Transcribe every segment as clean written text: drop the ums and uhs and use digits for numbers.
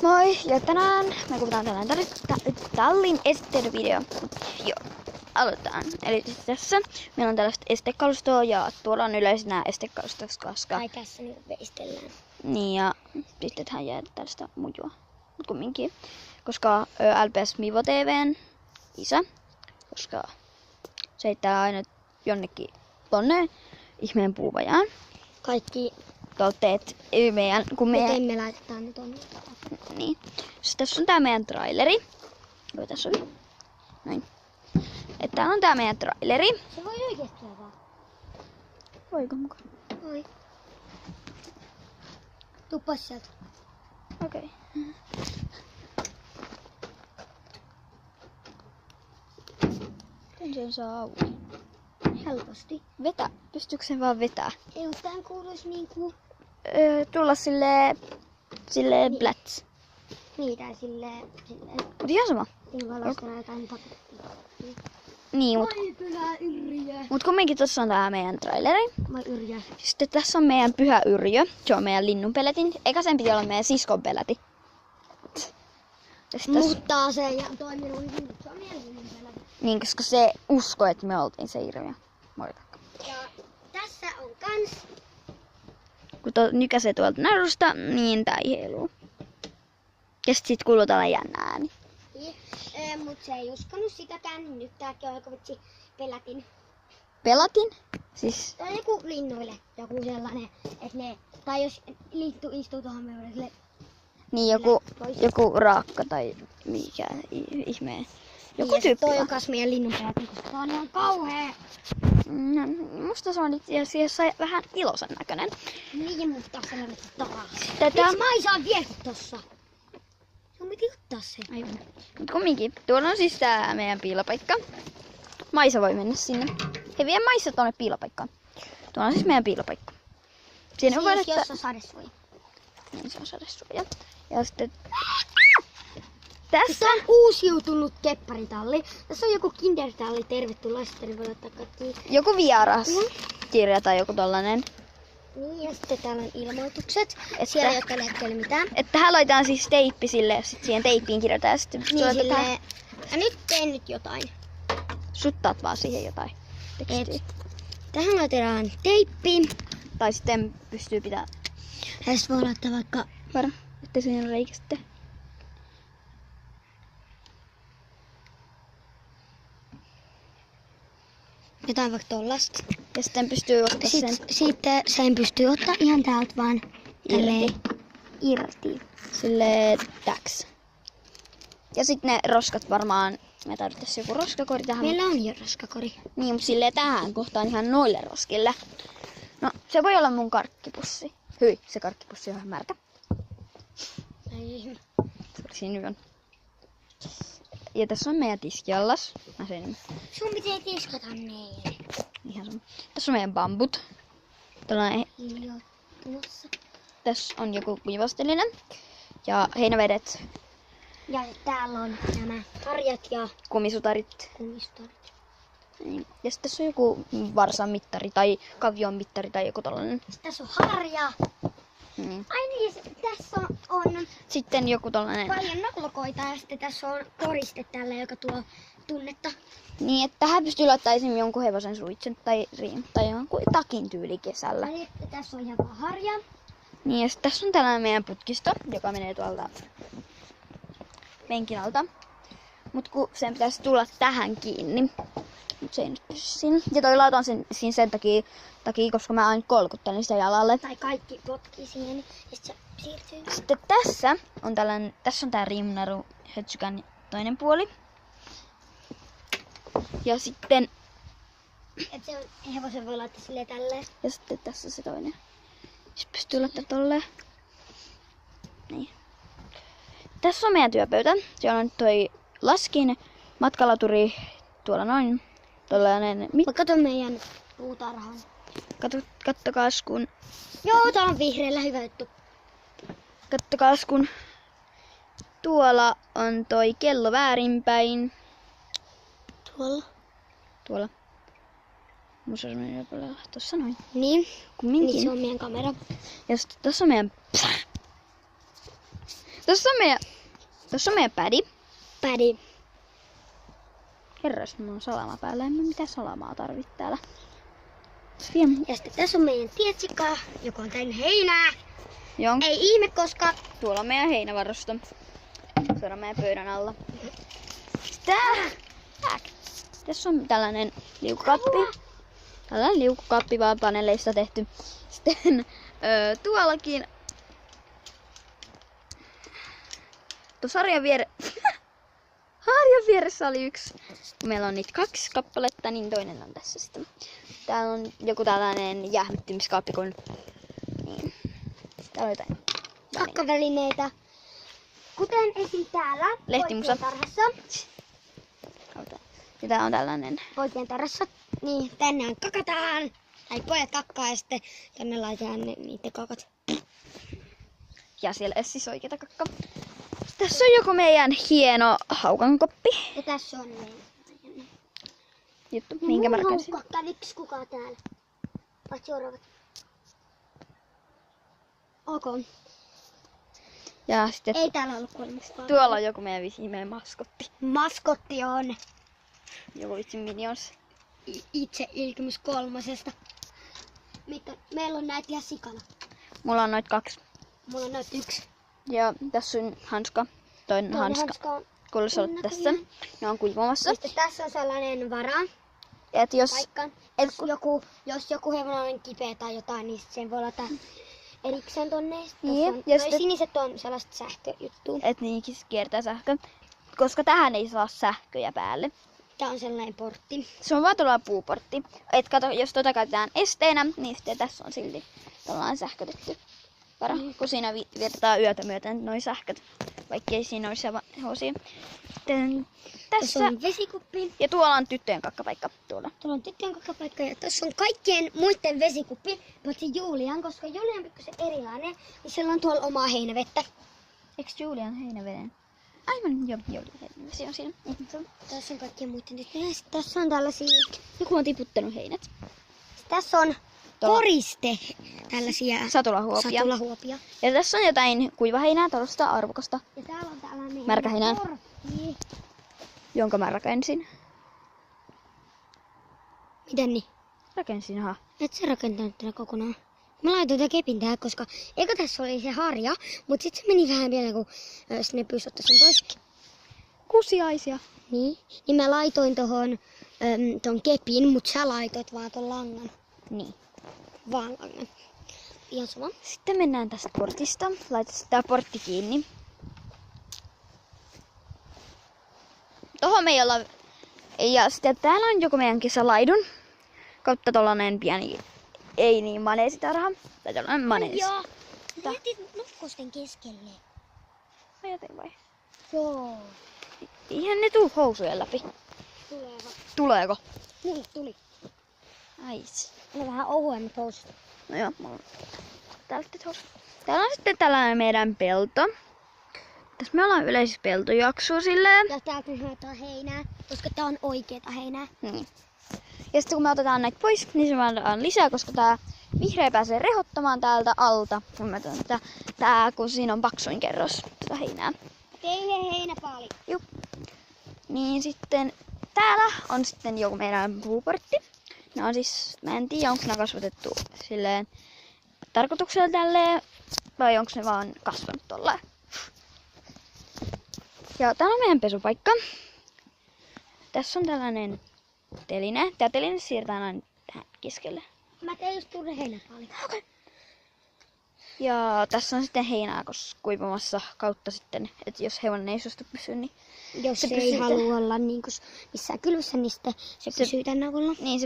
Moi, ja tänään me kuvataan tällainen tallin esittelyvideo. Joo, aloitetaan. Eli tässä meillä on tällaista estekalustoa ja tuolla on yleensä nämä estekalustot, koska... Ai tässä nyt veistellään. Niin, ja sitten tähän jää tällaista mujua. Mut kumminkin. Koska LPS Mivo TVn isä, koska se heittää aina jonnekin tonne ihmeen puuvajaan. Kaikki Tuotteet meidän, kun miten me laitetaan ne tonne. Niin. Sitten tässä on tää meidän traileri. Joo, tässä on. Noin. Että täällä on tää meidän traileri. Se voi oikeesti avaa. Voiko mukaan? Voi. Tuu pois sieltä. Okei. Miten sen saa auki? Helposti. Vetä. Pystyykö sen vaan vetää? Ei, mutta tän kuuluis niinku... Tulla silleen plats. Niin, tai silleen... Mut ihan sama. Siinä voi laittaa jotain pakettia. Niin, Moi Pyhä Yrjö. mut kumminkin tossa on tää meidän traileri. Moi Yrjö. Sitten tässä on meidän Pyhä Yrjö. Se on meidän linnunpeletin. Eikä sen piti olla meidän siskon peleti. Mutta se ei toiminut hyvin. Se on meidän linnunpeletin. Niin, koska se uskoi, että me oltiin se hirviö. Moikka. Ja tässä on kans... Kun nykäsee tuolta narusta, niin tää ei heiluu. Ja sit kuuluu tällainen jännä ääni. Mut se ei uskonut sitäkään, niin nyt tääkin on aika vitsi pelätin. Pelatin? Siis... Tai joku linnuille, joku sellainen, että ne, tai jos lintu istuu tuohon meille. Niin, joku raakka tai mikä ihmeen. Joku ja tyyppi. toi on kas meidän linnun pelätin, koska se on ihan kauhea. Musta se on itse asiassa vähän iloisen näköinen. Niin, mutta se on taas. Tätä... Miksi Maisa viekin tossa? Sun piti ottaa se. Aivan. Mut kumminkin, tuolla on siis tää meidän piilopaikka. Maisa voi mennä sinne. He vie Maisa tonne piilopaikkaan. Tuolla on siis meidän piilopaikka. Siinä voi Siis jossa sadesuoja. Niin, se on sadesuoja. Ja sitten... Tässä on uusiutunut kepparitalli. Tässä on joku kindertalli. Tervetuloa, sitten voi laittaa kaikki. Joku vieras kirja tai joku tollanen. Niin, ja sitten täällä on ilmoitukset. Siellä ei ole tällä hetkellä mitään. Että tähän laitetaan siis teippi sille, ja sitten siihen teippiin kirjoitetaan. Ja sitten niin silleen, ja nyt teen nyt jotain. Suttaat vaan siihen jotain tekstiä. Tähän laitetaan teippi. Tai sitten pystyy pitää. Ja sitten voi laittaa vaikka... Varo, ettei siihen ole reikä sitten. Jotain vaikka tollasta. Ja sitten pystyy ottaa sen. Sitten sen pystyy ottaa ihan täältä vaan irti. Silleen täks. Ja sitten ne roskat varmaan, me tarvittaisiin joku roskakori tähän. Meillä on jo roskakori. Niin, mutta silleen tähän kohtaan ihan noille roskille. No, se voi olla mun karkkipussi. Hyi, se karkkipussi on ihan märkä. Ei. Siinä on. Ja tässä on meidän tiskiallas. Mä sen. Sun pitää tiskata meille. Ihan sun. Tässä on meidän bambut. Tällainen. Tässä on joku kuivastelinen. Ja heinävedet. Ja täällä on nämä harjat ja kumisutarit. kumistarit. Niin. Ja sitten tässä on joku varsan mittari tai kavion mittari tai joku tollanen. Sitten tässä on harja. Niin. Ai niin, tässä on Sitten joku tollanen. paljon nolokoita ja sitten tässä on koriste tällä, joka tuo tunnetta. Niin, että tähän pystyy laittamaan esimerkiksi jonkun hevosen suitsen tai tai jonkun takin tyyli kesällä. Eli tässä on ihan vaan harja. Niin, ja sitten tässä on tällainen meidän putkisto, joka menee tuolta penkin alta. Mut kun sen pitäisi tulla tähän kiinni. Mut se ei nyt pysy siinä. Ja toi laitan sen sen takia, koska mä aina kolkuttelen sitä jalalle. Tai kaikki potkii siihen ja sitten se siirtyy. Sitten tässä on tää riimunaru hötsykän toinen puoli. Ja sitten... Et se on, hevosen voi laittaa silleen tälleen. Ja sitten tässä se toinen. Sitten pystyy laittaa tolleen. Niin. Tässä on meidän työpöytä. Siellä on toi laskin, matkalaturi, tuolla noin. Tollainen Kato meidän puutarhan. Kattokaas kun... Joo, tää on vihreällä, hyvä juttu. Kattokaas kun... Tuolla on toi kello väärinpäin. Tuolla. Musta menee paljon tossa noin. Niin. Kumminkin. Niin se on meidän kamera. Ja sitten tässä on meidän Tossa on meidän pädi. Pädi. Herras, mulla on salama päällä. En mä mitään salamaa tarvitse täällä. Ja sitten tässä on meidän tietsikka, joka on täynnä heinää. Joo. Ei ihme, koska Tuolla on meidän heinävarasto. Se on meidän pöydän alla. Tässä on tällainen liukukappi. Tällainen liukukappi vaan paneeleista tehty. Sitten tuollakin. Tuossa harjan vieressä oli yksi. Kun meillä on niitä 2 kappaletta, niin toinen on tässä sitten. Täällä on joku tällainen jäähdyttämiskaappi, kun niin. Täällä on jotain kakkavälineitä. Kuten esim. Täällä Lehtimusa. tarhassa. Ja tää on tällainen. Poikien tarhassa. Niin, tänne kakataan. Tai pojat kakkaa ja sitten tänne laitetaan niiden kakat. Ja siellä ei siis oikeeta kakkaa. Tässä on joku meidän hieno haukankoppi. Ja tässä on meidän Juttu, minkä mä rakensin. Käviks kukaan täällä? Vai seuraavat? Ok. Ja sitten Ei täällä ollut kolmesta. tuolla on joku meidän viimeinen maskotti. Maskotti on Joku vitsi Minions. itse Ilkymys 3. Meillä on näitä ihan sikana. Mulla on noit 2. Mulla on näitä 1. Ja tässä on hanska. Toinen hanska. on Kuuluisi olla tässä. Ne on kuivamassa. sitten tässä on sellainen vara. Et jos, Paikka. et, Jos joku hevonen on kipeä tai jotain, niin sen voi laittaa erikseen tonne. Niin, Niin, ja noi sitten- siniset on sellaista sähköjuttua. et niinkin kiertää sähkö. Koska tähän ei saa sähköjä päälle. Tää on sellainen portti. Se on vaan tuolla puuportti. Et kato, jos tota käytetään esteenä, niin sitten tässä on silti tällainen sähkötetty vara. Kun siinä vietetään yötä myöten noin sähköt. Vaikka ei siinä olisi hevosia. Sitten Tässä tässä. on vesikuppi. Ja tuolla on tyttöjen kakkapaikka. Tuolla. Tuolla on tyttöjen kakkapaikka ja tässä on kaikkien muiden vesikuppi, paitsi Julian, koska Julian on pikkusen erilainen, niin sillä on tuolla omaa heinävettä. Eikö Julian heinäveden? Aivan, joo, se on siinä. Tässä on kaikkien muiden tyttöjen. Sitten tässä on tällaisia. Joku on tiputtanut heinät. Tässä on koriste, tällaisia Satulahuopia. satulahuopia. Ja tässä on jotain kuivaheinää, tällaista arvokasta, Ja täällä on tällainen Märkäheinää. portti. jonka mä rakensin. Miten niin? Rakensinhan. Et sä rakentanut tätä kokonaan. Mä laitoin tätä kepin tähän, koska eka tässä oli se harja, mutta sitten se meni vähän vielä, kun Snepys otti sen pois. Kusiaisia. Niin mä laitoin ton kepin, mutta sä laitoit vaan ton langan. Niin. Vaan langan. Ihan sama. Sitten mennään tästä portista. Laitetaan tää portti kiinni. Tohon me ei olla. Ja sitten täällä on joku meidän kisalaidun. Kautta tollanen pieni, ei niin maneesitarha. Tai tollanen maneesi. Joo. Jätit Nokkosten keskelle. Ajatin vai? Joo. Eihän ne tuu housujen läpi. Tulee vaan. Tuleeko? Niin, tuli. Ais. Ne vähän ohuemmat housut. No joo, mulla on täältä housut. Täällä on sitten tällainen meidän pelto. Tässä me ollaan yleisessä peltojaksoa silleen. Ja täältä me haetaan heinää, koska tää on oikeeta heinää. Niin. Ja sitten kun me otetaan näitä pois, niin se vaan lisää, koska tää vihreä pääsee rehottamaan täältä alta. Kun mä otan kun siinä on paksuin kerros tätä heinää. Teille heinäpaali. Jup. Niin sitten täällä on sitten joku meidän puuportti. Ne on siis, mä en tiedä onko ne kasvatettu silleen tarkoituksella tälleen, vai onko ne vaan kasvanut tolleen. Ja täällä on meidän pesupaikka. Tässä on tällainen teline. Tää teline siirretään aina tähän keskelle. Mä tein just tuonne heinäpaali. Okay. Ja tässä on sitten heinää kuivamassa kautta sitten, että jos hevonen ei suostu pysyä, niin Jos se se ei pysyy halua olla niin missään kylvyssä, niin sitten se pysyy tän avulla. niin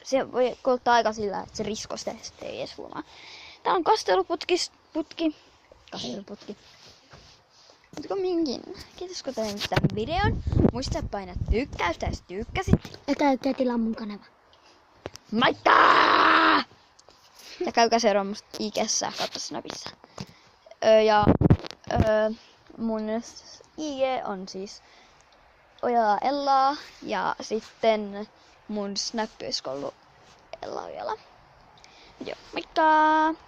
se voi kuluttaa aika sillä, että se riskoo sitä ja sitten ei edes huomaa. Täällä on kasteluputki. Mutta kumminkin, kiitos kun tein tämän videon. Muista painaa tykkäystä, jos tykkäsit. Ja käykää tilaa mun kanava. Moikka! Ja käykää seuraamaan musta IG:ssä kautta Snapissa. Mun IG on siis Ojala Ellaa ja sitten mun Snap olisi ollut Ella Ojala. Joo, moikka!